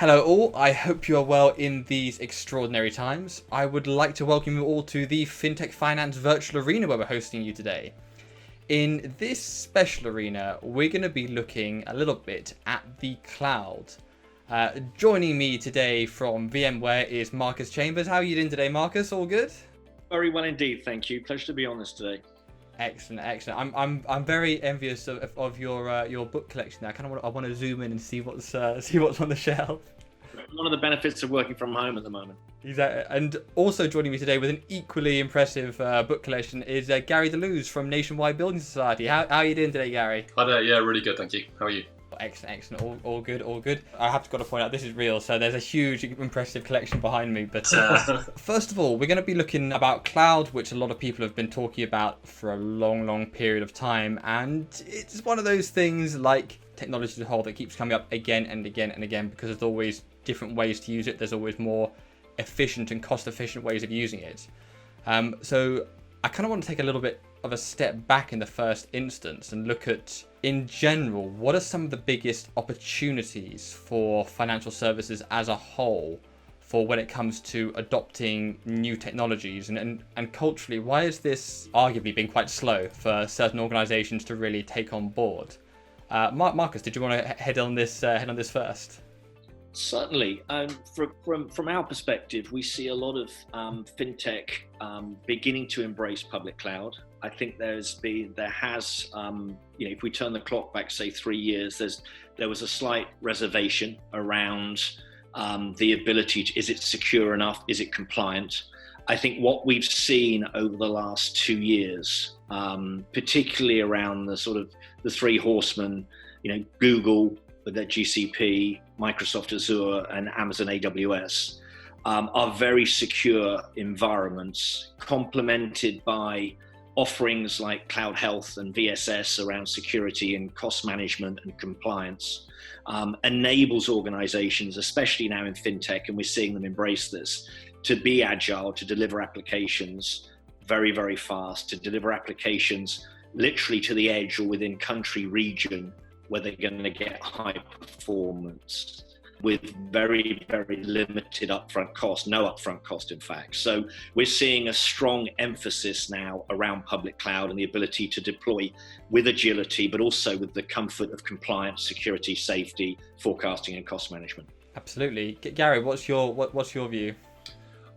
Hello all, I hope you are well in these extraordinary times. I would like to welcome you all to the Fintech Finance Virtual Arena where we're hosting you today. In this special arena, we're going to be looking a little bit at the cloud. Joining me today from VMware is Marcus Chambers. How are you doing today, Marcus? All good? Very well indeed, thank you. Pleasure to be on this today. Excellent, excellent. I'm very envious of your book collection. I want to zoom in and see what's on the shelf. One of the benefits of working from home at the moment. Exactly. And also joining me today with an equally impressive book collection is Gary Deleuze from Nationwide Building Society. How are you doing today, Gary? Hi there. Yeah, really good, thank you. How are you? Excellent, excellent. All good, all good. I have to point out this is real, so there's a huge, impressive collection behind me. But first of all, we're going to be looking about cloud, which a lot of people have been talking about for a long period of time, and it's one of those things like technology as a whole that keeps coming up again and again and again because there's always different ways to use it. There's always more efficient and cost-efficient ways of using it. So I kind of want to take a little bit of a step back in the first instance and look at, in general, what are some of the biggest opportunities for financial services as a whole for when it comes to adopting new technologies, and culturally, why has this arguably been quite slow for certain organizations to really take on board? Marcus, did you want to head on this first? Certainly. From our perspective, we see a lot of fintech beginning to embrace public cloud. I think there has, if we turn the clock back, say 3 years, there was a slight reservation around the ability to, is it secure enough? Is it compliant? I think what we've seen over the last 2 years, particularly around the three horsemen, Google with their GCP, Microsoft Azure, and Amazon AWS, are very secure environments, complemented by offerings like Cloud Health and VSS around security and cost management and compliance, enables organizations, especially now in fintech, and we're seeing them embrace this, to be agile, to deliver applications very fast, to deliver applications literally to the edge or within country region where they're going to get high performance with very limited upfront cost, no upfront cost in fact. So we're seeing a strong emphasis now around public cloud and the ability to deploy with agility, but also with the comfort of compliance, security, safety, forecasting and cost management. Absolutely. Gary, what's your view?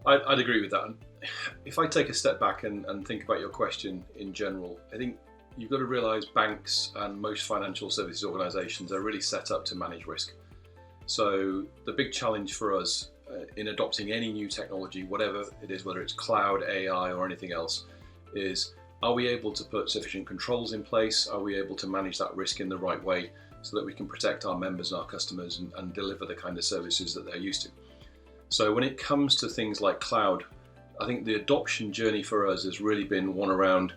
I'd agree with that. If I take a step back and think about your question in general, I think you've got to realise banks and most financial services organisations are really set up to manage risk. So the big challenge for us in adopting any new technology, whatever it is, whether it's cloud, AI or anything else, is are we able to put sufficient controls in place? Are we able to manage that risk in the right way so that we can protect our members and our customers and deliver the kind of services that they're used to? So when it comes to things like cloud, I think the adoption journey for us has really been one around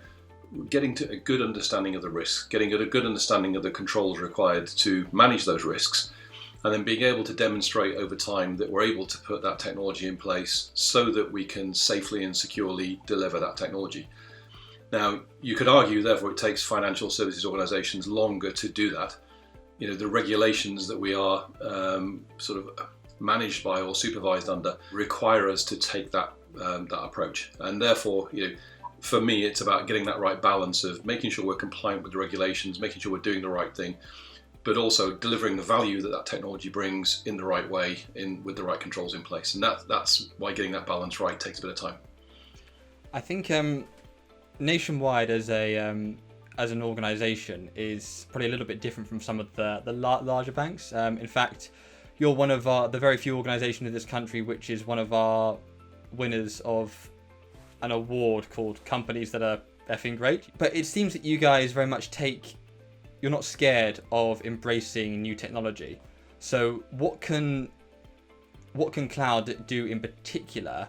getting to a good understanding of the risks, getting a good understanding of the controls required to manage those risks, and then being able to demonstrate over time that we're able to put that technology in place so that we can safely and securely deliver that technology. Now, you could argue, therefore, it takes financial services organizations longer to do that. The regulations that we are managed by or supervised under require us to take that approach. And therefore, for me, it's about getting that right balance of making sure we're compliant with the regulations, making sure we're doing the right thing, but also delivering the value that technology brings in the right way, with the right controls in place. And that's why getting that balance right takes a bit of time. I think Nationwide as an organisation is probably a little bit different from some of the larger banks. In fact, you're one of the very few organisations in this country which is one of our winners of an award called Companies That Are Effing Great. But it seems that you guys very much you're not scared of embracing new technology. So what can cloud do in particular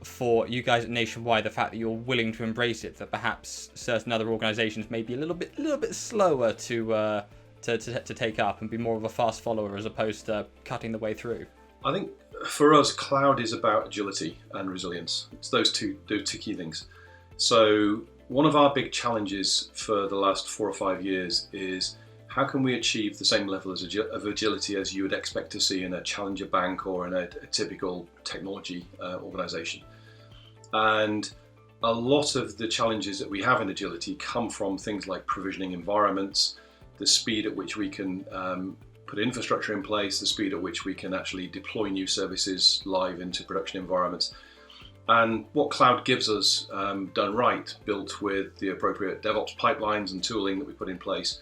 for you guys at Nationwide, the fact that you're willing to embrace it, that perhaps certain other organizations may be a little bit slower to take up and be more of a fast follower as opposed to cutting the way through? I think for us, cloud is about agility and resilience. It's those two key things. So one of our big challenges for the last 4 or 5 years is how can we achieve the same level of agility as you would expect to see in a challenger bank or in a typical technology organization? And a lot of the challenges that we have in agility come from things like provisioning environments, the speed at which we can put infrastructure in place, the speed at which we can actually deploy new services live into production environments. And what cloud gives us, done right, built with the appropriate DevOps pipelines and tooling that we put in place,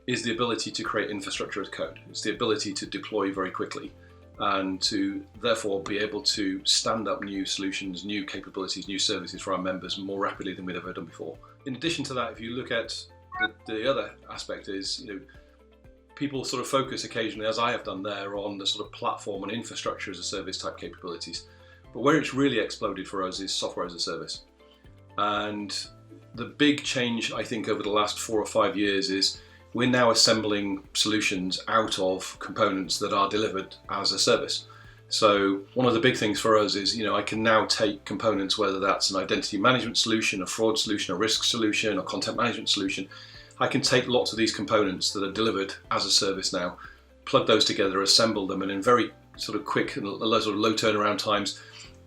is the ability to create infrastructure as code. It's the ability to deploy very quickly and to therefore be able to stand up new solutions, new capabilities, new services for our members more rapidly than we'd ever done before. In addition to that, if you look at the other aspect is, people sort of focus occasionally, as I have done there, on the sort of platform and infrastructure as a service type capabilities. But where it's really exploded for us is software as a service. And the big change, I think, over the last 4 or 5 years is we're now assembling solutions out of components that are delivered as a service. So one of the big things for us is, I can now take components, whether that's an identity management solution, a fraud solution, a risk solution, a content management solution. I can take lots of these components that are delivered as a service now, plug those together, assemble them, and in very sort of quick and sort of low turnaround times,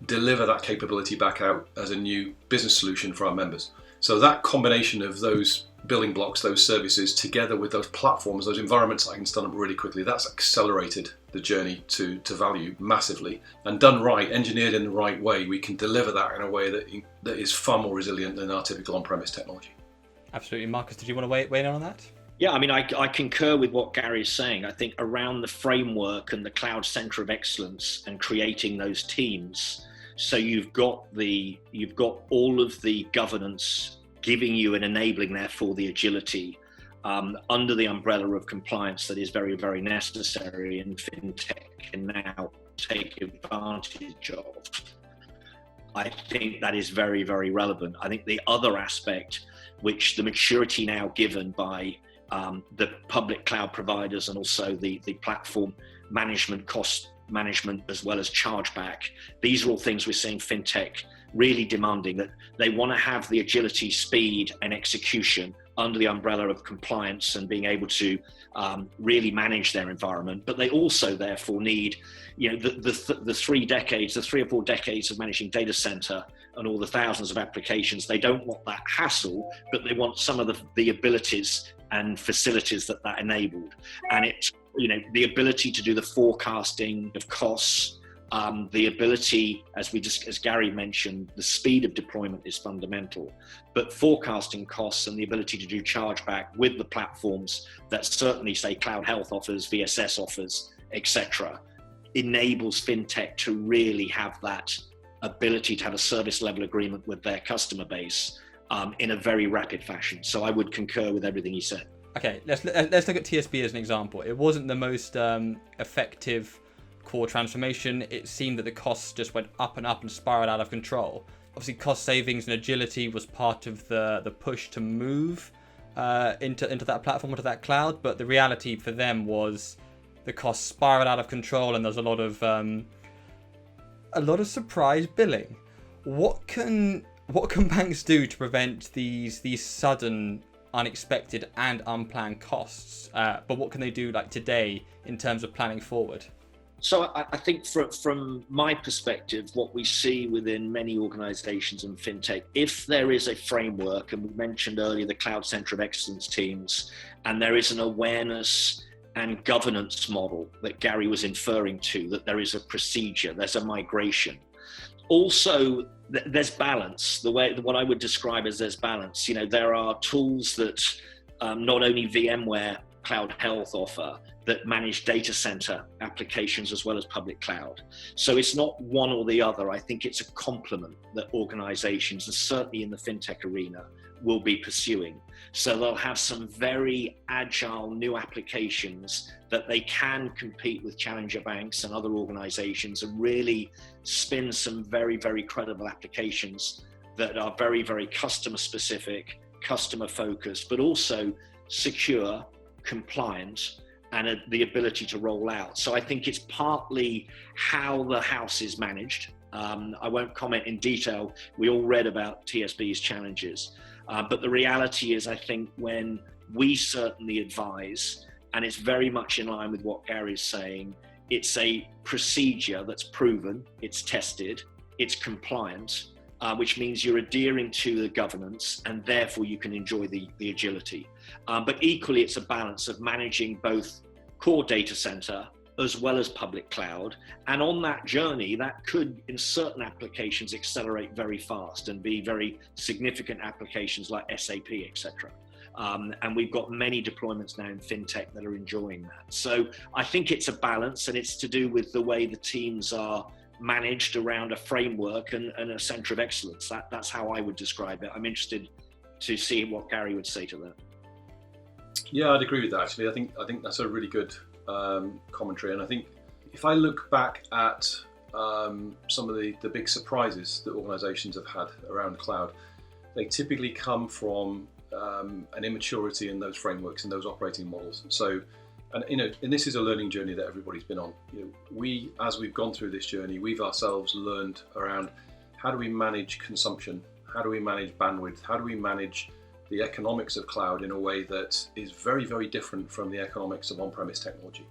deliver that capability back out as a new business solution for our members. So that combination of those building blocks, those services, together with those platforms, those environments I can stand up really quickly, that's accelerated the journey to value massively. And done right, engineered in the right way, we can deliver that in a way that is far more resilient than our typical on-premise technology. Absolutely. Marcus, did you want to weigh in on that? Yeah, I mean, I concur with what Gary is saying. I think around the framework and the cloud center of excellence and creating those teams, so you've got all of the governance giving you and enabling, therefore, the agility under the umbrella of compliance that is very, very necessary, and Fintech can now take advantage of. I think that is very, very relevant. I think the other aspect, which the maturity now given by the public cloud providers and also the platform management, cost management, as well as chargeback, these are all things we're seeing Fintech really demanding, that they want to have the agility, speed and execution under the umbrella of compliance and being able to really manage their environment. But they also therefore need, the 3 or 4 decades of managing data center and all the thousands of applications. They don't want that hassle, but they want some of the abilities and facilities that enabled. And it's, the ability to do the forecasting of costs, the ability, as Gary mentioned, the speed of deployment is fundamental, but forecasting costs and the ability to do chargeback with the platforms that certainly, say, Cloud Health offers, VSS offers, etc., enables Fintech to really have that ability to have a service level agreement with their customer base in a very rapid fashion. So I would concur with everything he said. Okay, let's look at TSB as an example. It wasn't the most effective core transformation. It seemed that the costs just went up and up and spiraled out of control. Obviously, cost savings and agility was part of the push to move into that platform, into that cloud. But the reality for them was the costs spiraled out of control, and there's a lot of surprise billing. What can banks do to prevent these sudden, unexpected and unplanned costs? But what can they do today in terms of planning forward? So I think from my perspective, what we see within many organizations in Fintech, if there is a framework, and we mentioned earlier the Cloud Center of Excellence teams, and there is an awareness and governance model that Gary was inferring to, that there is a procedure, there's a migration. Also, there's balance. What I would describe as there's balance. There are tools that not only VMware, Cloud Health offer, that manage data center applications as well as public cloud. So it's not one or the other. I think it's a complement that organizations, and certainly in the Fintech arena, will be pursuing. So they'll have some very agile new applications that they can compete with challenger banks and other organizations and really spin some very, very credible applications that are very, very customer specific, customer focused, but also secure, compliant, and the ability to roll out. So I think it's partly how the house is managed. I won't comment in detail. We all read about TSB's challenges. But the reality is, I think when we certainly advise, and it's very much in line with what Gary's saying, it's a procedure that's proven, it's tested, it's compliant, which means you're adhering to the governance, and therefore you can enjoy the agility. But equally, it's a balance of managing both core data center as well as public cloud. And on that journey, that could, in certain applications, accelerate very fast and be very significant applications like SAP, etc. And we've got many deployments now in fintech that are enjoying that. So I think it's a balance, and it's to do with the way the teams are managed around a framework and a center of excellence. That's how I would describe it. I'm interested to see what Gary would say to that. Yeah, I'd agree with that. Actually, I think that's a really good commentary. And I think if I look back at some of the big surprises that organisations have had around cloud, they typically come from an immaturity in those frameworks and those operating models. So, and this is a learning journey that everybody's been on. As we've gone through this journey, we've ourselves learned around how do we manage consumption, how do we manage bandwidth, how do we manage the economics of cloud in a way that is very, very different from the economics of on-premise technology,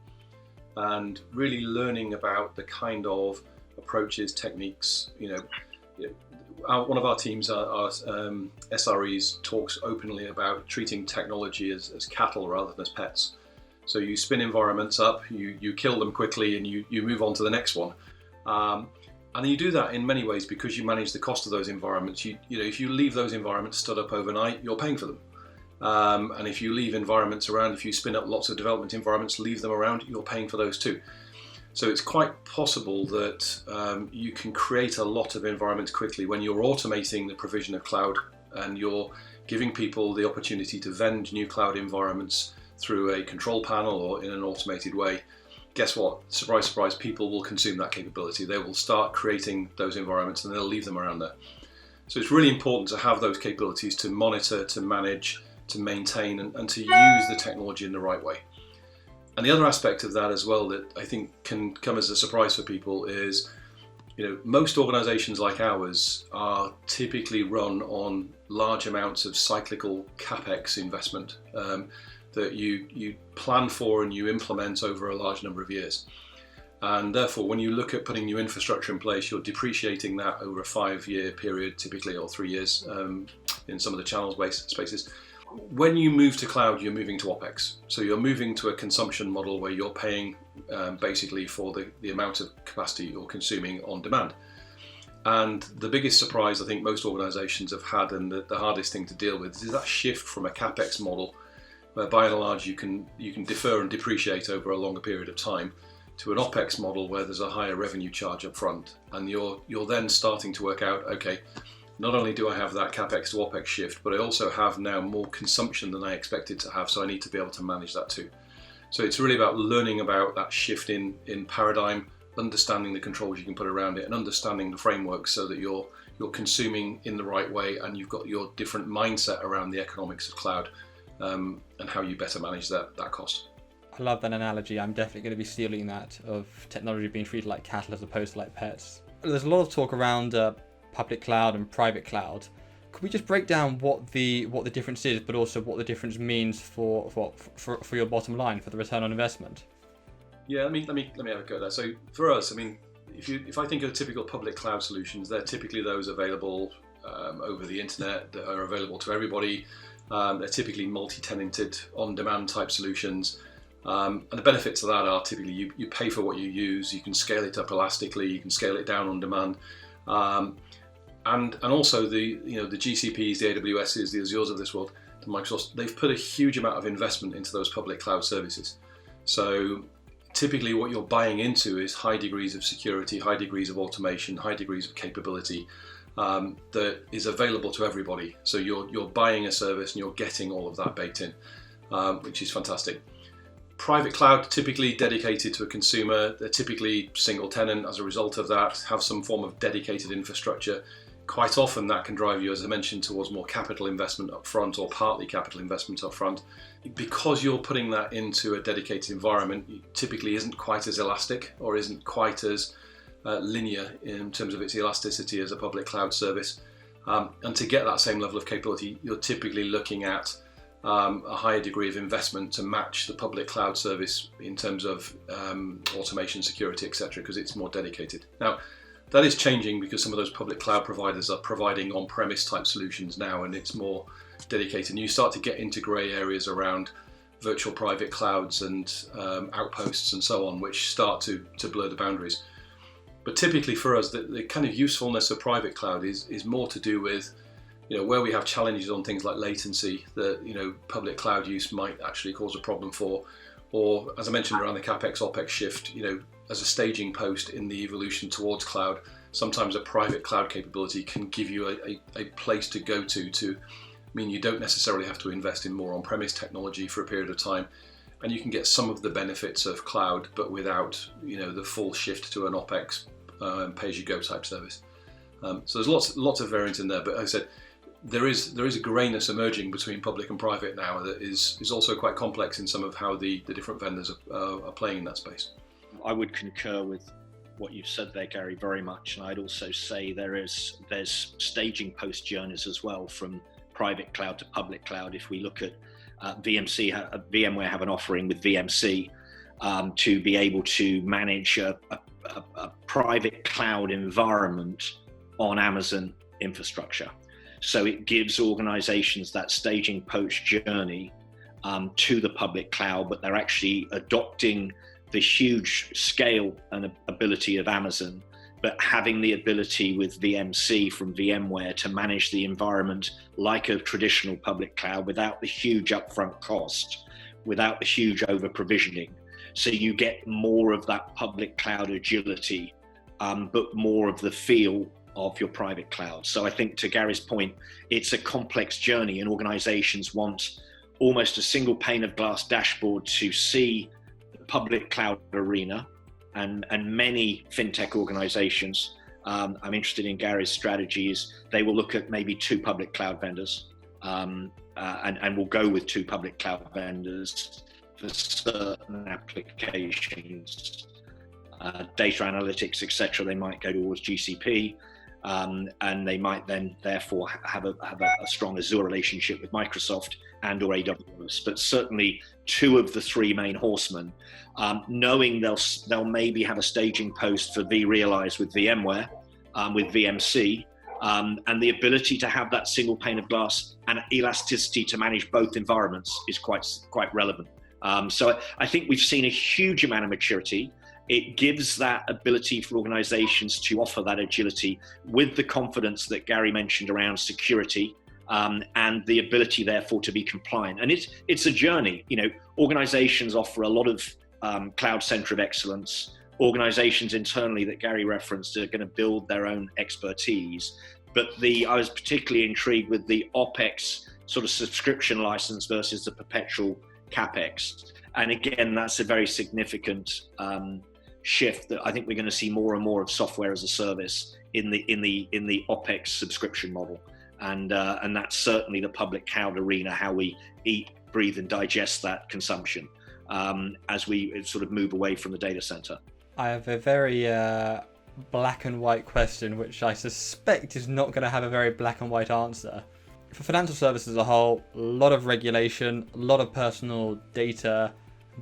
and really learning about the kind of approaches, techniques. One of our teams, our SREs, talks openly about treating technology as cattle rather than as pets. So you spin environments up, you kill them quickly, and you move on to the next one. And you do that in many ways because you manage the cost of those environments. If you leave those environments stood up overnight, you're paying for them. And if you leave environments around, if you spin up lots of development environments, leave them around, you're paying for those too. So it's quite possible that you can create a lot of environments quickly when you're automating the provision of cloud and you're giving people the opportunity to vend new cloud environments through a control panel or in an automated way. Guess what? Surprise, surprise, people will consume that capability. They will start creating those environments and they'll leave them around there. So it's really important to have those capabilities to monitor, to manage, to maintain, and to use the technology in the right way. And the other aspect of that as well that I think can come as a surprise for people is, most organizations like ours are typically run on large amounts of cyclical CapEx investment that you plan for and you implement over a large number of years. And therefore, when you look at putting new infrastructure in place, you're depreciating that over a 5-year period, typically, or 3 years in some of the channel-based spaces. When you move to cloud, you're moving to OpEx. So you're moving to a consumption model where you're paying basically for the amount of capacity you're consuming on demand. And the biggest surprise I think most organizations have had, and the hardest thing to deal with, is that shift from a CapEx model, where by and large you can defer and depreciate over a longer period of time, to an OpEx model where there's a higher revenue charge up front. And you're then starting to work out, okay, not only do I have that CapEx to OpEx shift, but I also have now more consumption than I expected to have, so I need to be able to manage that too. So it's really about learning about that shift in paradigm, understanding the controls you can put around it, and understanding the framework so that you're consuming in the right way, and you've got your different mindset around the economics of cloud and how you better manage that cost. I love that analogy. I'm definitely going to be stealing that, of technology being treated like cattle as opposed to like pets. There's a lot of talk around public cloud and private cloud. Could we just break down what the difference is, but also what the difference means for your bottom line, for the return on investment? Yeah, let me have a go at that. So for us, if I think of typical public cloud solutions, they're typically those available over the internet that are available to everybody. They're typically multi-tenanted, on-demand type solutions. And the benefits of that are typically you pay for what you use, you can scale it up elastically, you can scale it down on demand. And also the GCPs, the AWSs, the Azures of this world, the Microsoft, they've put a huge amount of investment into those public cloud services. So typically what you're buying into is high degrees of security, high degrees of automation, high degrees of capability that is available to everybody. So you're buying a service and you're getting all of that baked in, which is fantastic. Private cloud, typically dedicated to a consumer. They're typically single tenant as a result of that, have some form of dedicated infrastructure. Quite often that can drive you, as I mentioned, towards more capital investment up front, or partly capital investment up front. Because you're putting that into a dedicated environment, it typically isn't quite as elastic or isn't quite as linear in terms of its elasticity as a public cloud service. And to get that same level of capability, you're typically looking at a higher degree of investment to match the public cloud service in terms of automation, security, etc., because it's more dedicated. Now, that is changing because some of those public cloud providers are providing on-premise type solutions now, and it's more dedicated. And you start to get into grey areas around virtual private clouds and outposts and so on, which start to blur the boundaries. But typically for us, the kind of usefulness of private cloud is more to do with, where we have challenges on things like latency that, public cloud use might actually cause a problem for, or as I mentioned around the CapEx OpEx shift, as a staging post in the evolution towards cloud, sometimes a private cloud capability can give you a place to go to mean you don't necessarily have to invest in more on-premise technology for a period of time, and you can get some of the benefits of cloud, but without the full shift to an OpEx pay-as-you-go type service. So there's lots of variance in there, but like I said, there is a greyness emerging between public and private now that is also quite complex in some of how the different vendors are playing in that space. I would concur with what you've said there, Gary, very much. And I'd also say there's staging post journeys as well from private cloud to public cloud. If we look at VMware have an offering with VMC to be able to manage a private cloud environment on Amazon infrastructure. So it gives organizations that staging post journey to the public cloud, but they're actually adopting the huge scale and ability of Amazon, but having the ability with VMC from VMware to manage the environment like a traditional public cloud without the huge upfront cost, without the huge over provisioning. So you get more of that public cloud agility, but more of the feel of your private cloud. So I think, to Gary's point, it's a complex journey, and organizations want almost a single pane of glass dashboard to see the public cloud arena, and many fintech organizations, I'm interested in Gary's strategies, they will look at maybe 2 public cloud vendors, and will go with 2 public cloud vendors for certain applications, data analytics, etc. They might go towards GCP, and they might then therefore have a strong Azure relationship with Microsoft and or AWS. But certainly 2 of the 3 main horsemen, knowing they'll maybe have a staging post for vRealize with VMware, with VMC, and the ability to have that single pane of glass and elasticity to manage both environments is quite relevant. So I think we've seen a huge amount of maturity. It gives that ability for organizations to offer that agility with the confidence that Gary mentioned around security, and the ability therefore to be compliant. And it's a journey. Organizations offer a lot of cloud center of excellence. Organizations internally that Gary referenced are going to build their own expertise. But I was particularly intrigued with the OpEx sort of subscription license versus the perpetual CapEx. And again, that's a very significant shift that I think we're going to see more and more of software as a service in the OpEx subscription model. And that's certainly the public cloud arena, how we eat, breathe, and digest that consumption as we sort of move away from the data center. I have a very black and white question, which I suspect is not going to have a very black and white answer. For financial services as a whole, a lot of regulation, a lot of personal data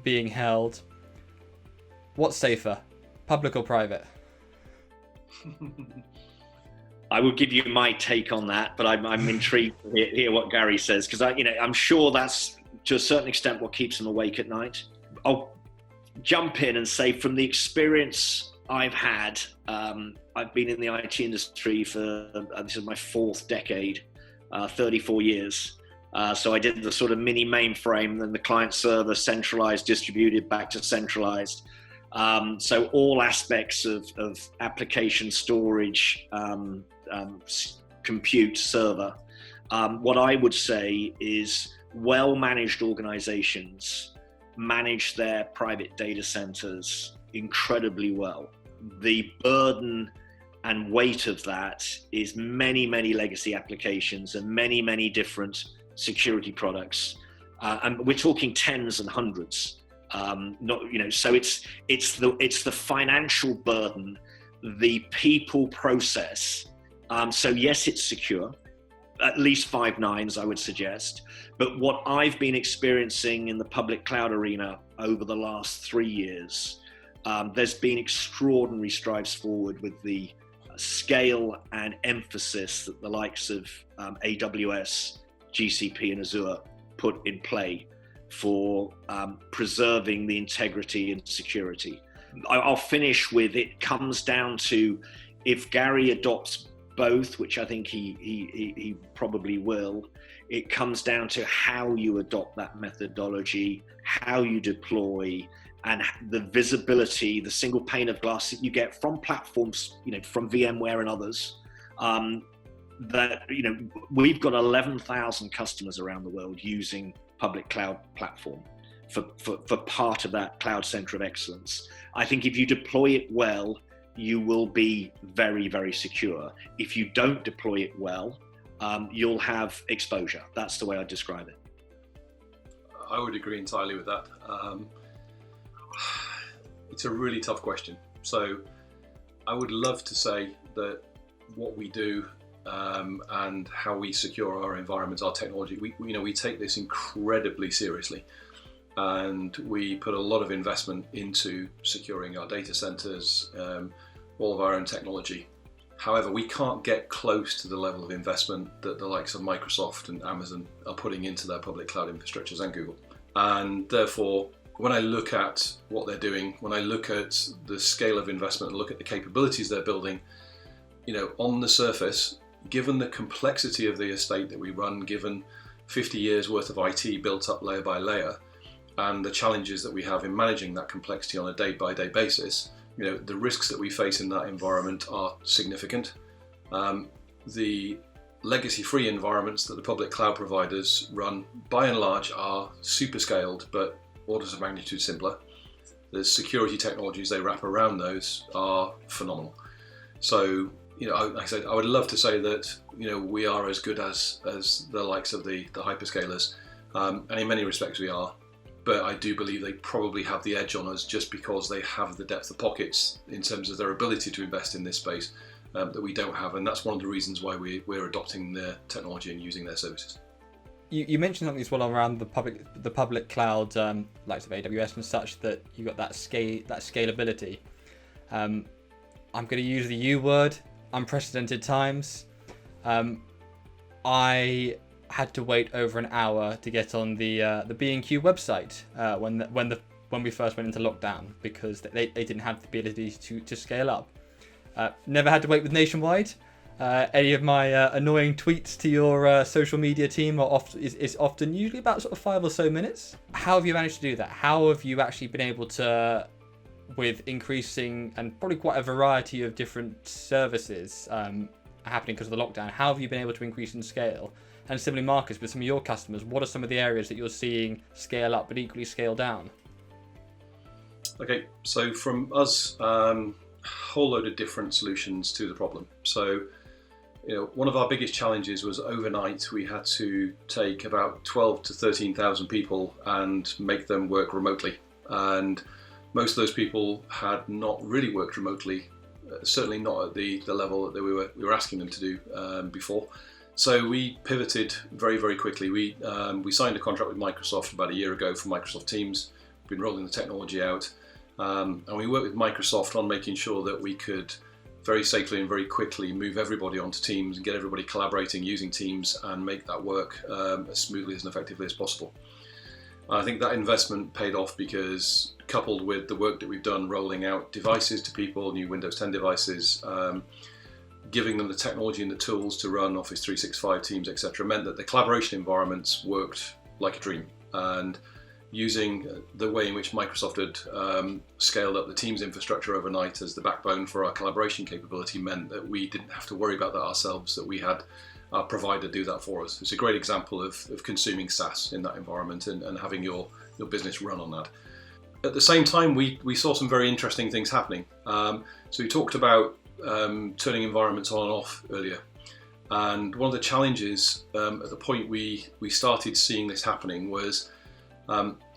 being held. What's safer, public or private? I will give you my take on that, but I'm intrigued to hear what Gary says, because I'm sure that's to a certain extent what keeps them awake at night. I'll jump in and say, from the experience I've had, I've been in the IT industry for this is my 4th decade, 34 years. So I did the sort of mini mainframe, then the client server, centralized, distributed, back to centralized. So all aspects of application storage, compute, server. What I would say is well-managed organizations manage their private data centers incredibly well. The burden and weight of that is many, many legacy applications and many, many different security products. And we're talking tens and hundreds. So it's the financial burden, the people process. So yes, it's secure. at least 5 nines, I would suggest. But what I've been experiencing in the public cloud arena over the last 3 years, there's been extraordinary strides forward with the scale and emphasis that the likes of AWS, GCP, and Azure put in play for preserving the integrity and security. I'll finish with, it comes down to, if Gary adopts both, which I think he probably will, it comes down to how you adopt that methodology, how you deploy, and the visibility, the single pane of glass that you get from platforms, from VMware and others. That, we've got 11,000 customers around the world using public cloud platform for part of that cloud center of excellence. I think if you deploy it well, you will be very, very secure. If you don't deploy it well, you'll have exposure. That's the way I describe it. I would agree entirely with that. It's a really tough question. So I would love to say that what we do and how we secure our environments, our technology, we take this incredibly seriously, and we put a lot of investment into securing our data centers, all of our own technology. However, we can't get close to the level of investment that the likes of Microsoft and Amazon are putting into their public cloud infrastructures, and Google. And therefore, when I look at what they're doing, when I look at the scale of investment, and look at the capabilities they're building, on the surface, given the complexity of the estate that we run, given 50 years worth of IT built up layer by layer, and the challenges that we have in managing that complexity on a day-by-day basis, the risks that we face in that environment are significant. The legacy-free environments that the public cloud providers run, by and large, are super scaled, but orders of magnitude simpler. The security technologies they wrap around those are phenomenal. So, like I said, I would love to say that we are as good as the likes of the hyperscalers, and in many respects we are. But I do believe they probably have the edge on us just because they have the depth of pockets in terms of their ability to invest in this space that we don't have, and that's one of the reasons why we're adopting their technology and using their services. You mentioned something as well around the public cloud, likes of AWS and such, that you got that scalability. I'm going to use the U word, unprecedented times. I had to wait over an hour to get on the B&Q website when we first went into lockdown, because they didn't have the ability to scale up. Never had to wait with Nationwide. Any of my annoying tweets to your social media team is often usually about sort of 5 or so minutes. How have you managed to do that? How have you actually been able to, with increasing and probably quite a variety of different services happening because of the lockdown, how have you been able to increase in scale? And similarly, Marcus, with some of your customers, what are some of the areas that you're seeing scale up but equally scale down? Okay, so from us, a whole load of different solutions to the problem. So, one of our biggest challenges was overnight we had to take about 12 to 13,000 people and make them work remotely. And most of those people had not really worked remotely, certainly not at the level that we were asking them to do before. So we pivoted very, very quickly. We signed a contract with Microsoft about a year ago for Microsoft Teams. We've been rolling the technology out. And we worked with Microsoft on making sure that we could very safely and very quickly move everybody onto Teams and get everybody collaborating using Teams and make that work as smoothly and effectively as possible. I think that investment paid off because, coupled with the work that we've done rolling out devices to people, new Windows 10 devices, giving them the technology and the tools to run Office 365, Teams, etc., meant that the collaboration environments worked like a dream. And using the way in which Microsoft had scaled up the Teams infrastructure overnight as the backbone for our collaboration capability meant that we didn't have to worry about that ourselves, that we had our provider do that for us. It's a great example of consuming SaaS in that environment and having your business run on that. At the same time, we saw some very interesting things happening. So we talked about turning environments on and off earlier. And one of the challenges at the point we started seeing this happening was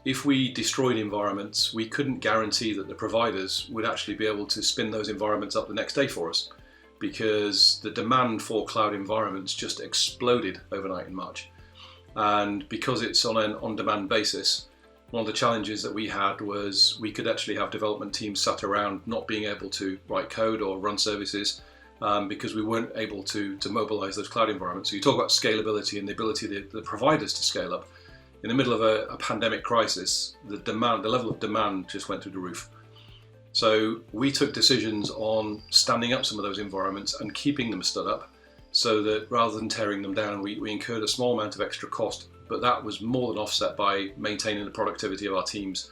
if we destroyed environments, we couldn't guarantee that the providers would actually be able to spin those environments up the next day for us. because the demand for cloud environments just exploded overnight in March. And because it's on an on-demand basis, one of the challenges that we had was we could actually have development teams sat around not being able to write code or run services because we weren't able to mobilize those cloud environments. So you talk about scalability and the ability of the providers to scale up. In the middle of a pandemic crisis, the level of demand just went through the roof. So we took decisions on standing up some of those environments and keeping them stood up, so that rather than tearing them down, we incurred a small amount of extra cost, but that was more than offset by maintaining the productivity of our teams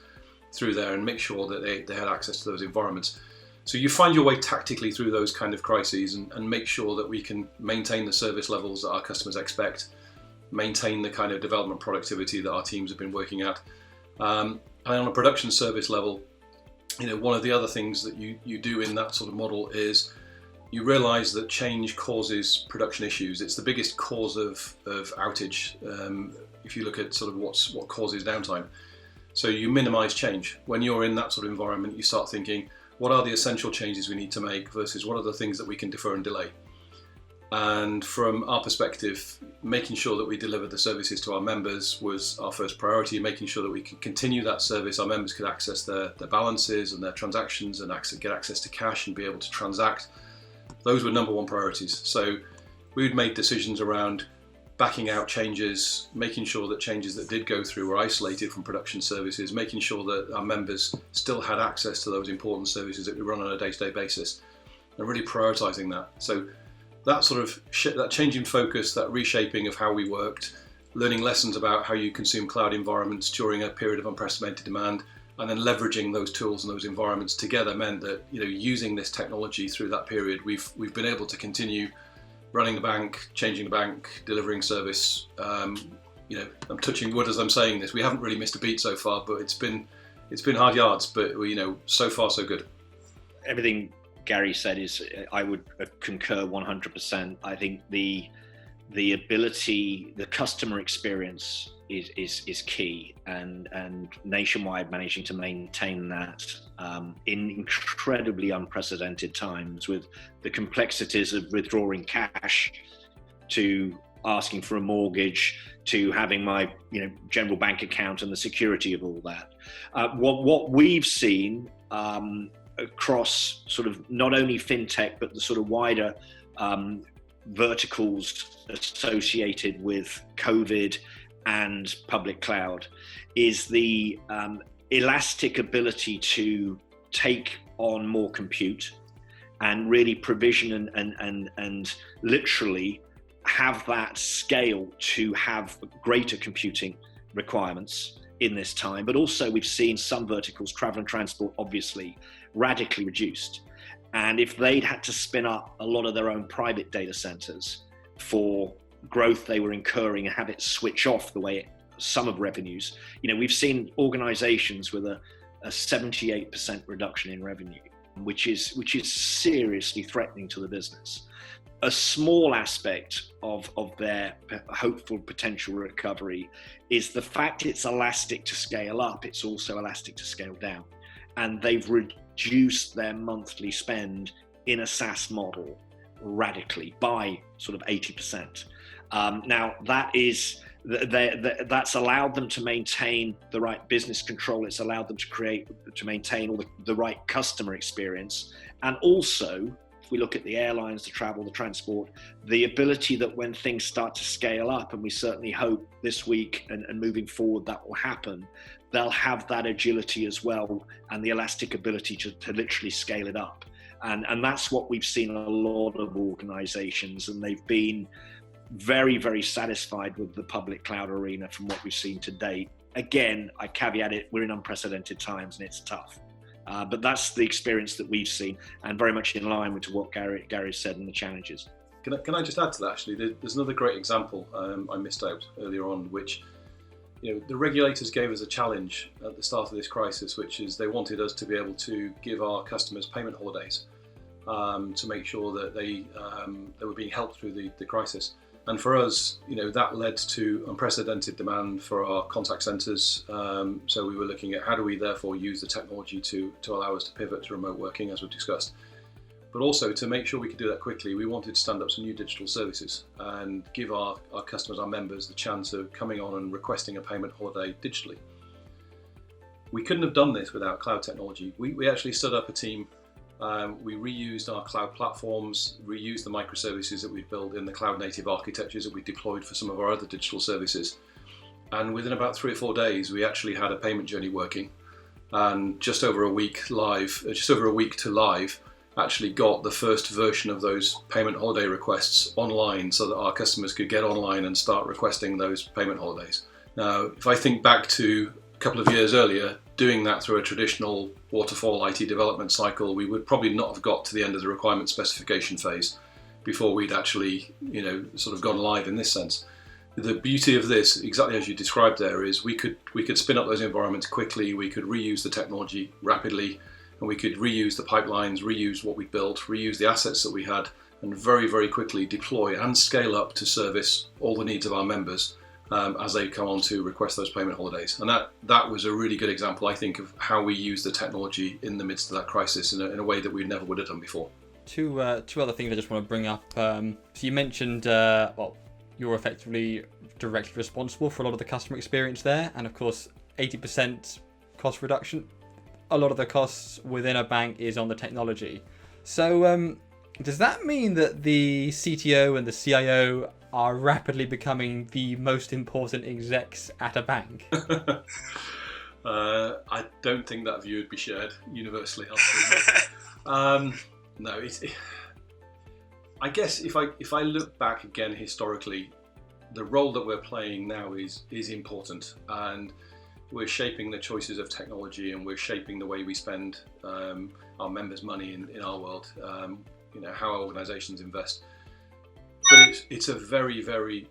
through there and make sure that they had access to those environments. So you find your way tactically through those kind of crises and make sure that we can maintain the service levels that our customers expect, maintain the kind of development productivity that our teams have been working at. And on a production service level, one of the other things that you do in that sort of model is you realize that change causes production issues. It's the biggest cause of outage if you look at sort of what causes downtime. So you minimize change. When you're in that sort of environment, you start thinking, what are the essential changes we need to make versus what are the things that we can defer and delay? And from our perspective, making sure that we deliver the services to our members was our first priority, making sure that we can continue that service. Our members could access their balances and their transactions and get access to cash and be able to transact. Those were number one priorities. So we'd made decisions around backing out changes, making sure that changes that did go through were isolated from production services, making sure that our members still had access to those important services that we run on a day-to-day basis, and really prioritizing that. So that sort of that change in focus, that reshaping of how we worked, learning lessons about how you consume cloud environments during a period of unprecedented demand, and then leveraging those tools and those environments together meant that, using this technology through that period, we've been able to continue running the bank, changing the bank, delivering service. I'm touching wood as I'm saying this. We haven't really missed a beat so far, but it's been hard yards. But so far so good. Everything Gary said I would concur 100%. I think the ability, the customer experience is key, and Nationwide managing to maintain that in incredibly unprecedented times, with the complexities of withdrawing cash to asking for a mortgage to having my general bank account and the security of all that. What we've seen across sort of not only fintech but the sort of wider verticals associated with COVID and public cloud is the elastic ability to take on more compute and really provision and literally have that scale to have greater computing requirements in this time. But also we've seen some verticals, travel and transport, obviously radically reduced. And if they'd had to spin up a lot of their own private data centers for growth they were incurring and have it switch off the way some of revenues, we've seen organizations with a 78% reduction in revenue, which is seriously threatening to the business. A small aspect of their hopeful potential recovery is the fact it's elastic to scale up, it's also elastic to scale down. And they've reduced their monthly spend in a SaaS model radically by sort of 80%. Now that's allowed them to maintain the right business control. It's allowed them to maintain all the right customer experience. And also, if we look at the airlines, the travel, the transport, the ability that when things start to scale up, and we certainly hope this week and moving forward that will happen, they'll have that agility as well and the elastic ability to literally scale it up. And that's what we've seen in a lot of organizations, and they've been very, very satisfied with the public cloud arena from what we've seen to date. Again, I caveat it, we're in unprecedented times and it's tough. But that's the experience that we've seen, and very much in line with what Gary said and the challenges. Can I just add to that, actually? There's another great example I missed out earlier on, which the regulators gave us a challenge at the start of this crisis, which is they wanted us to be able to give our customers payment holidays to make sure that they were being helped through the crisis. And for us, that led to unprecedented demand for our contact centres. So we were looking at how do we therefore use the technology to allow us to pivot to remote working, as we've discussed. But also, to make sure we could do that quickly, we wanted to stand up some new digital services and give our customers, our members, the chance of coming on and requesting a payment holiday digitally. We couldn't have done this without cloud technology. We actually stood up a team. We reused our cloud platforms, reused the microservices that we've built in the cloud native architectures that we deployed for some of our other digital services. And within about 3 or 4 days, we actually had a payment journey working. And just over a week to live, actually got the first version of those payment holiday requests online so that our customers could get online and start requesting those payment holidays. Now, if I think back to a couple of years earlier, doing that through a traditional waterfall IT development cycle, we would probably not have got to the end of the requirement specification phase before we'd actually, sort of gone live in this sense. The beauty of this, exactly as you described there, is we could spin up those environments quickly, we could reuse the technology rapidly, and we could reuse the pipelines, reuse what we built, reuse the assets that we had, and very, very quickly deploy and scale up to service all the needs of our members as they come on to request those payment holidays. And that was a really good example, I think, of how we use the technology in the midst of that crisis in a way that we never would have done before. Two other things I just want to bring up. So you mentioned, you're effectively directly responsible for a lot of the customer experience there, and of course 80% cost reduction. A lot of the costs within a bank is on the technology. So does that mean that the CTO and the CIO are rapidly becoming the most important execs at a bank? I don't think that view would be shared universally. No, I guess if I look back again historically, the role that we're playing now is important, and we're shaping the choices of technology, and we're shaping the way we spend our members' money in our world. How our organisations invest. But it's very, very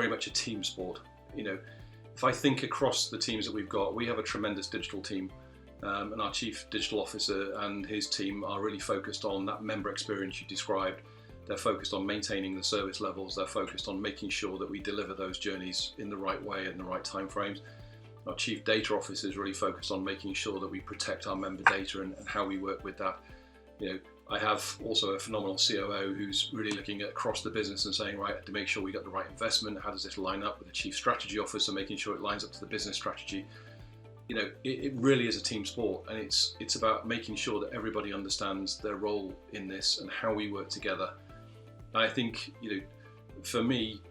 much a team sport. If I think across the teams that we've got, we have a tremendous digital team, and our chief digital officer and his team are really focused on that member experience you described. They're focused on maintaining the service levels. They're focused on making sure that we deliver those journeys in the right way and in the right timeframes. Our chief data officer is really focused on making sure that we protect our member data and how we work with that. I have also a phenomenal COO who's really looking at across the business and saying, right, to make sure we got the right investment, how does this line up with the chief strategy officer, making sure it lines up to the business strategy. It really is a team sport, and it's about making sure that everybody understands their role in this and how we work together. And I think, for me,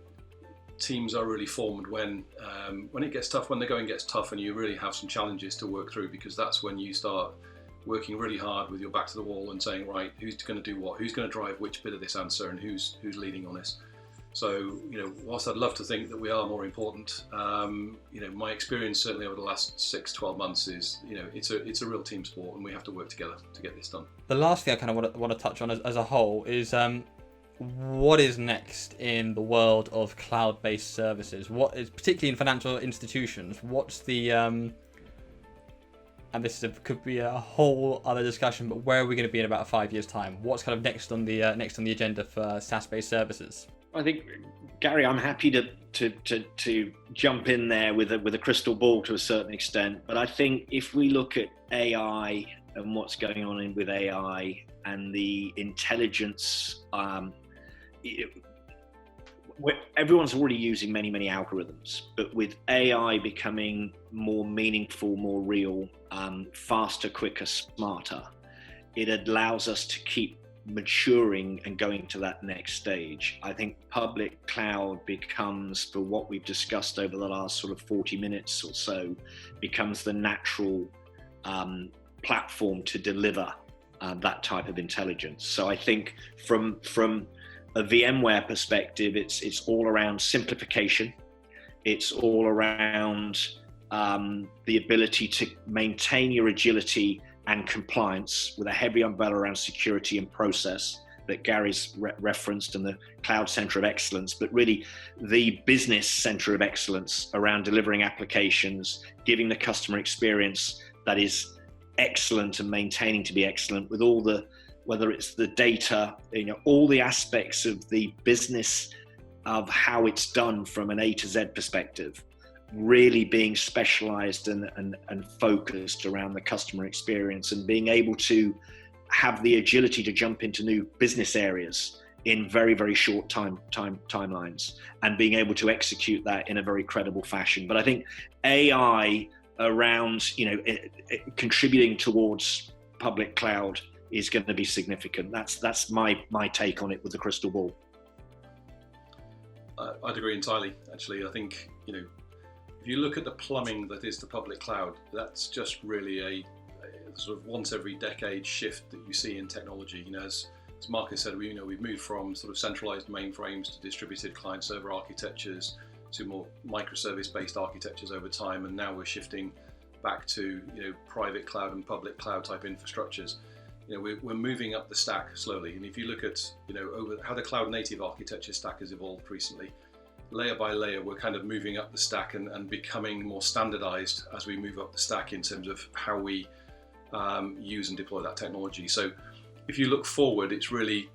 teams are really formed when it gets tough, when the going gets tough, and you really have some challenges to work through, because that's when you start working really hard with your back to the wall and saying, right, who's going to do what? Who's going to drive which bit of this answer, and who's leading on this? So, whilst I'd love to think that we are more important, my experience certainly over the last 6-12 months is, it's a real team sport, and we have to work together to get this done. The last thing I kind of want to touch on as a whole is what is next in the world of cloud-based services? What is, particularly in financial institutions, what's the and this could be a whole other discussion, but where are we going to be in about 5 years' time? What's kind of next on the agenda for SaaS-based services? I think, Gary, I'm happy to jump in there with a crystal ball to a certain extent. But I think if we look at AI and what's going on with AI and the intelligence, everyone's already using many algorithms, but with AI becoming more meaningful, more real, faster, quicker, smarter, it allows us to keep maturing and going to that next stage. I think public cloud becomes, for what we've discussed over the last sort of 40 minutes or so, becomes the natural platform to deliver that type of intelligence. So I think from a VMware perspective, it's all around simplification. It's all around the ability to maintain your agility and compliance with a heavy umbrella around security and process that Gary's referenced, and the cloud center of excellence, but really the business center of excellence around delivering applications, giving the customer experience that is excellent and maintaining to be excellent, with all the, whether it's the data, all the aspects of the business of how it's done from an A to Z perspective, really being specialized and focused around the customer experience, and being able to have the agility to jump into new business areas in very, very short timelines, and being able to execute that in a very credible fashion. But I think AI around, contributing towards public cloud is going to be significant. That's my take on it with the crystal ball. I'd agree entirely. Actually, I think if you look at the plumbing that is the public cloud, that's just really a sort of once every decade shift that you see in technology. As Marcus said, we've moved from sort of centralized mainframes to distributed client-server architectures to more microservice-based architectures over time, and now we're shifting back to private cloud and public cloud type infrastructures. We're moving up the stack slowly, and if you look at over how the cloud-native architecture stack has evolved recently, layer by layer, we're kind of moving up the stack and becoming more standardized as we move up the stack in terms of how we use and deploy that technology. So if you look forward, it's really,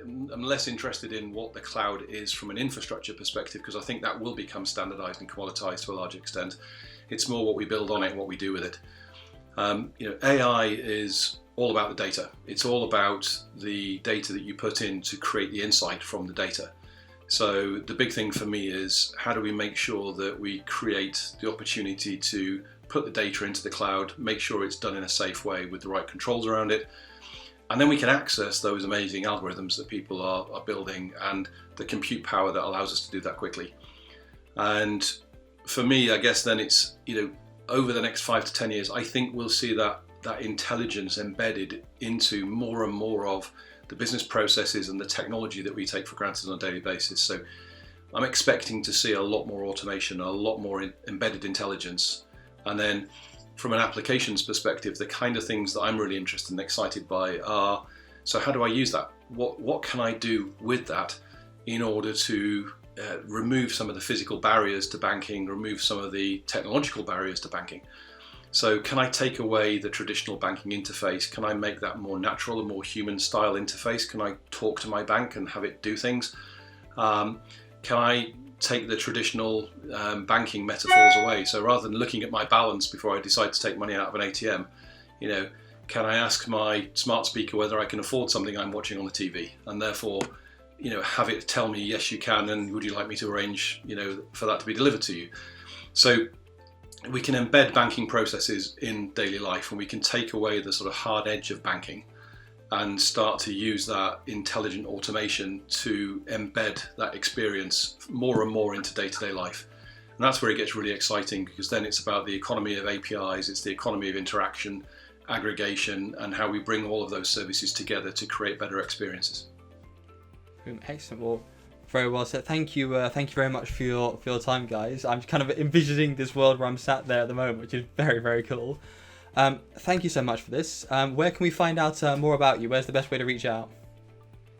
I'm less interested in what the cloud is from an infrastructure perspective, because I think that will become standardized and commoditized to a large extent. It's more what we build on it and what we do with it. AI is all about the data. It's all about the data that you put in to create the insight from the data. So the big thing for me is, how do we make sure that we create the opportunity to put the data into the cloud, make sure it's done in a safe way with the right controls around it, and then we can access those amazing algorithms that people are building and the compute power that allows us to do that quickly. And for me, I guess then it's, over the next 5 to 10 years, I think we'll see that intelligence embedded into more and more of the business processes and the technology that we take for granted on a daily basis. So I'm expecting to see a lot more automation, a lot more embedded intelligence. And then from an applications perspective, the kind of things that I'm really interested and excited by are, so how do I use that? What can I do with that in order to remove some of the physical barriers to banking, remove some of the technological barriers to banking? So can I take away the traditional banking interface? Can I make that more natural, a more human style interface? Can I talk to my bank and have it do things? Can I take the traditional banking metaphors away? So rather than looking at my balance before I decide to take money out of an ATM, can I ask my smart speaker whether I can afford something I'm watching on the TV? And therefore, have it tell me, yes, you can, and would you like me to arrange, for that to be delivered to you? So we can embed banking processes in daily life, and we can take away the sort of hard edge of banking and start to use that intelligent automation to embed that experience more and more into day-to-day life. And that's where it gets really exciting, because then it's about the economy of APIs, it's the economy of interaction, aggregation, and how we bring all of those services together to create better experiences. Excellent. Well, very well said. Thank you very much for your time, guys. I'm kind of envisioning this world where I'm sat there at the moment, which is very, very cool. Thank you so much for this. Where can we find out more about you? Where's the best way to reach out?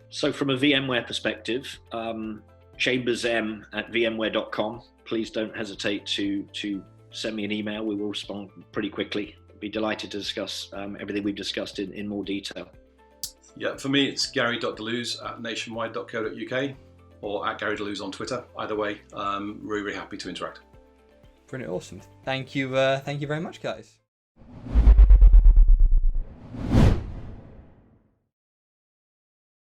So from a VMware perspective, chambersm@vmware.com. Please don't hesitate to send me an email. We will respond pretty quickly. Be delighted to discuss everything we've discussed in more detail. Yeah, for me, it's gary.deleuze@nationwide.co.uk or @GaryDeleuze on Twitter. Either way, really, really happy to interact. Brilliant, awesome. Thank you very much, guys.